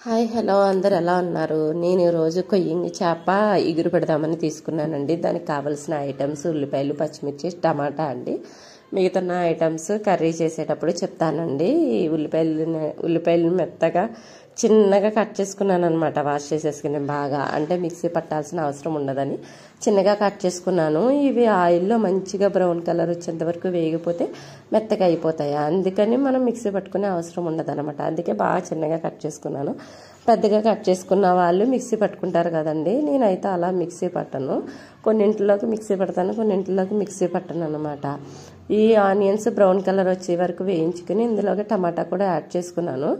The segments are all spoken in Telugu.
హాయ్ హలో అందరు ఎలా ఉన్నారు? నేను ఈరోజు కొయ్యింగి చేప ఇగురు పెడదామని తీసుకున్నానండి. దానికి కావాల్సిన ఐటమ్స్ ఉల్లిపాయలు, పచ్చిమిర్చి, టమాటా అండి. మిగతా ఐటమ్స్ కర్రీ చేసేటప్పుడు చెప్తానండి. ఈ ఉల్లిపాయలు మెత్తగా చిన్నగా కట్ చేసుకున్నాను అనమాట. వాష్ చేసేసుకుని బాగా, అంటే మిక్సీ పట్టాల్సిన అవసరం ఉండదని చిన్నగా కట్ చేసుకున్నాను. ఇవి ఆయిల్లో మంచిగా బ్రౌన్ కలర్ వచ్చేంత వరకు వేగిపోతే మెత్తగా అయిపోతాయి. అందుకని మనం మిక్సీ పట్టుకునే అవసరం ఉండదు అనమాట. అందుకే బాగా చిన్నగా కట్ చేసుకున్నాను. పెద్దగా కట్ చేసుకున్న వాళ్ళు మిక్సీ పట్టుకుంటారు కదండి. నేనైతే అలా మిక్సీ పట్టను. కొన్నింటిలోకి మిక్సీ పడతాను, కొన్నింటిలోకి మిక్సీ పట్టను అనమాట. ఈ ఆనియన్స్ బ్రౌన్ కలర్ వచ్చే వరకు వేయించుకుని ఇందులోకి టమాటా కూడా యాడ్ చేసుకున్నాను.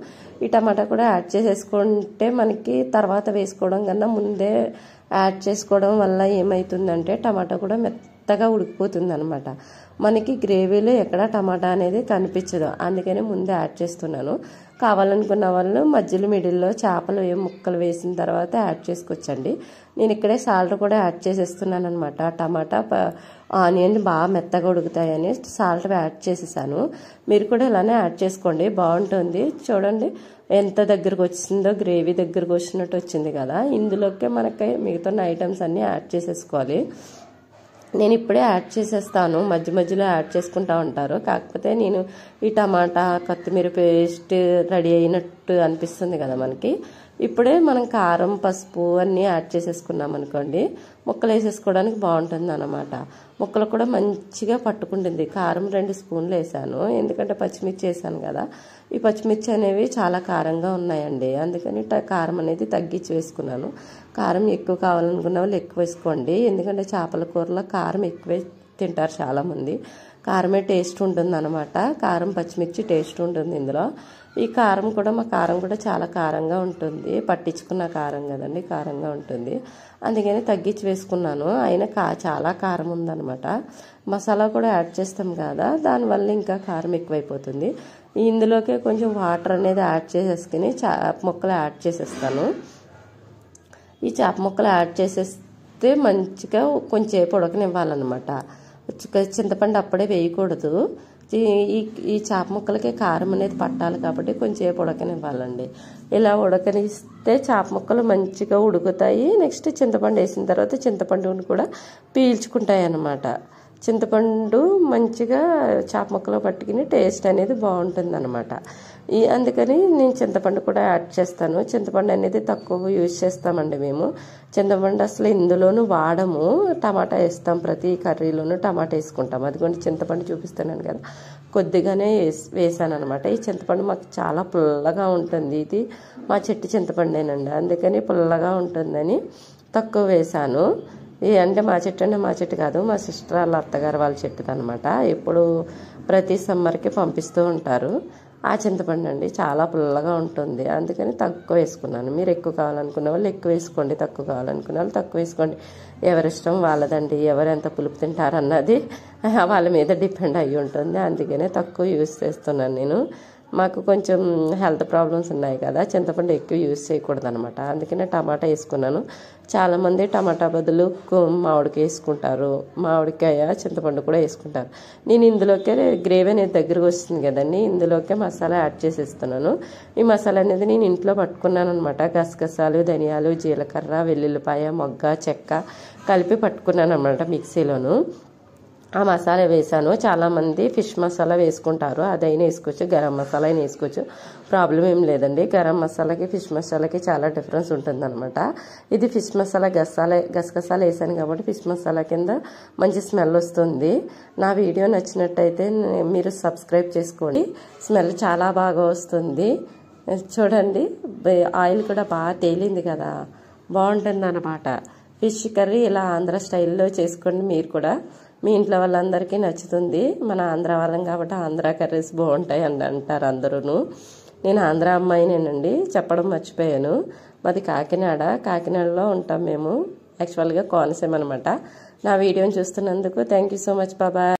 ఈ టమాటా కూడా యాడ్ చేసేసుకుంటే మనకి తర్వాత వేసుకోవడం కన్నా ముందే యాడ్ చేసుకోవడం వల్ల ఏమవుతుందంటే టమాటా కూడా మెత్తగా ఉడికిపోతుంది అనమాట. మనకి గ్రేవీలో ఎక్కడ టమాటా అనేది కనిపించదు. అందుకని ముందే యాడ్ చేస్తున్నాను. కావాలనుకున్న వాళ్ళు మధ్యలో మిడిల్లో చేపలు ముక్కలు వేసిన తర్వాత యాడ్ చేసుకోవచ్చండి. నేను ఇక్కడే సాల్ట్ కూడా యాడ్ చేసేస్తున్నాను అనమాట. టమాటా ఆనియన్ బాగా మెత్తగా ఉడుకుతాయని సాల్ట్ యాడ్ చేసేసాను. మీరు కూడా ఇలానే యాడ్ చేసుకోండి, బాగుంటుంది. చూడండి ఎంత దగ్గరకు వచ్చిందో, గ్రేవీ దగ్గరకు వచ్చినట్టు వచ్చింది కదా. ఇందులోకే మనకి మిగతా ఐటమ్స్ అన్నీ యాడ్ చేసేసుకోవాలి. నేను ఇప్పుడే యాడ్ చేసేస్తాను, మధ్య మధ్యలో యాడ్ చేసుకుంటా ఉంటారు. కాకపోతే నేను ఈ టమాటా కొత్తిమీర పేస్ట్ రెడీ అయినట్టు అనిపిస్తుంది కదా మనకి. ఇప్పుడే మనం కారం, పసుపు అన్నీ యాడ్ చేసేసుకున్నాం అనుకోండి, ముక్కలు వేసేసుకోవడానికి బాగుంటుంది అనమాట. ముక్కలు కూడా మంచిగా పట్టుకుంటుంది. కారం 2 స్పూన్లు వేసాను, ఎందుకంటే పచ్చిమిర్చి వేసాను కదా. ఈ పచ్చిమిర్చి అనేవి చాలా కారంగా ఉన్నాయండి. అందుకని కారం అనేది తగ్గించి వేసుకున్నాను. కారం ఎక్కువ కావాలనుకున్న వాళ్ళు ఎక్కువ వేసుకోండి, ఎందుకంటే చేపల కూరలో కారం ఎక్కువే తింటారు చాలామంది. కారమే టేస్ట్ ఉంటుంది అనమాట. కారం, పచ్చిమిర్చి టేస్ట్ ఉంటుంది ఇందులో. ఈ కారం కూడా, మా కారం కూడా చాలా కారంగా ఉంటుంది. పట్టించుకున్న కారం కదండి, కారంగా ఉంటుంది. అందుకని తగ్గించి వేసుకున్నాను. అయినా చాలా కారం ఉందనమాట. మసాలా కూడా యాడ్ చేస్తాం కదా, దానివల్ల ఇంకా కారం ఎక్కువైపోతుంది. ఇందులోకే కొంచెం వాటర్ అనేది యాడ్ చేసేసుకుని చేప ముక్కలు యాడ్ చేసేస్తాను. ఈ చేప ముక్కలు యాడ్ చేసేస్తే మంచిగా కొంచెంసేపు ఉడకనివ్వాలన్నమాట. చింతపండు అప్పుడే వేయకూడదు. ఈ చేప ముక్కలకి కారం అనేది పట్టాలి కాబట్టి కొంచెంసేపు ఉడకనివ్వాలండి. ఇలా ఉడకనిస్తే చేప ముక్కలు మంచిగా ఉడుకుతాయి. నెక్స్ట్ చింతపండు వేసిన తర్వాత చింతపండుని కూడా పీల్చుకుంటాయి అన్నమాట. చింతపండు మంచిగా చేప ముక్కలు పట్టుకుని టేస్ట్ అనేది బాగుంటుంది అనమాట. అందుకని నేను చింతపండు కూడా యాడ్ చేస్తాను. చింతపండు అనేది తక్కువ యూజ్ చేస్తామండి మేము. చింతపండు అసలు ఇందులోనూ వాడము. టమాటా వేస్తాం, ప్రతి కర్రీలోనూ టమాటా వేసుకుంటాం. అదిగోండి చింతపండు చూపిస్తున్నాను కదా, కొద్దిగానే వేసాను అనమాట. ఈ చింతపండు మాకు చాలా పుల్లగా ఉంటుంది. ఇది మా చెట్టు చింతపండేనండి, అందుకని పుల్లగా ఉంటుందని తక్కువ వేసాను. అంటే మా చెట్టు అంటే మా చెట్టు కాదు, మా సిస్టర్ వాళ్ళ అత్తగారు వాళ్ళ చెట్టుది అనమాట. ఎప్పుడు ప్రతి సమ్మర్కి పంపిస్తూ ఉంటారు. ఆ చింతపండు అండి చాలా పుల్లగా ఉంటుంది, అందుకని తక్కువ వేసుకున్నాను. మీరు ఎక్కువ కావాలనుకున్న వాళ్ళు ఎక్కువ వేసుకోండి, తక్కువ కావాలనుకున్న వాళ్ళు తక్కువ వేసుకోండి. ఎవరిష్టం వాళ్ళదండి. ఎవరు ఎంత పులుపు తింటారన్నది వాళ్ళ మీద డిపెండ్ అయ్యి ఉంటుంది. అందుకనే తక్కువ యూజ్ చేస్తున్నాను నేను. మాకు కొంచెం హెల్త్ ప్రాబ్లమ్స్ ఉన్నాయి కదా, చింతపండు ఎక్కువ యూజ్ చేయకూడదు అనమాట. అందుకనే టమాటా వేసుకున్నాను. చాలామంది టమాటా బదులు మామిడికాయ వేసుకుంటారు, మామిడికాయ చింతపండు కూడా వేసుకుంటారు. నేను ఇందులోకే గ్రేవీ అనేది దగ్గరకు వస్తుంది కదండి, ఇందులోకే మసాలా యాడ్ చేసేస్తున్నాను. ఈ మసాలా అనేది నేను ఇంట్లో పట్టుకున్నాను అనమాట. గసగసాలు, ధనియాలు, జీలకర్ర, వెల్లుల్లిపాయ, మొగ్గ, చెక్క కలిపి పట్టుకున్నాను అనమాట మిక్సీలోను. ఆ మసాలా వేసాను. చాలామంది ఫిష్ మసాలా వేసుకుంటారు, అదైనా వేసుకోవచ్చు, గరం మసాలా అయినా వేసుకోవచ్చు, ప్రాబ్లం ఏం లేదండి. గరం మసాలాకి ఫిష్ మసాలాకి చాలా డిఫరెన్స్ ఉంటుందన్నమాట. ఇది ఫిష్ మసాలా గసగసాలు వేసాను కాబట్టి ఫిష్ మసాలా కింద మంచి స్మెల్ వస్తుంది. నా వీడియో నచ్చినట్టయితే మీరు సబ్స్క్రైబ్ చేసుకోండి. స్మెల్ చాలా బాగా వస్తుంది. చూడండి ఆయిల్ కూడా బాగా తేలింది కదా, బాగుంటుంది అన్నమాట. ఫిష్ కర్రీ ఇలా ఆంధ్ర స్టైల్లో చేసుకోండి. మీరు కూడా మీ ఇంట్లో వాళ్ళందరికీ నచ్చుతుంది. మన ఆంధ్ర వాళ్ళం కాబట్టి ఆంధ్ర కర్రీస్ బాగుంటాయి అని అంటారు అందరూ. నేను ఆంధ్ర అమ్మాయినేనండి, చెప్పడం మర్చిపోయాను. మాది కాకినాడలో ఉంటాం మేము. యాక్చువల్గా కోనసీమ అనమాట. నా వీడియోని చూస్తున్నందుకు థ్యాంక్ యూ సో మచ్. బాబాయ్.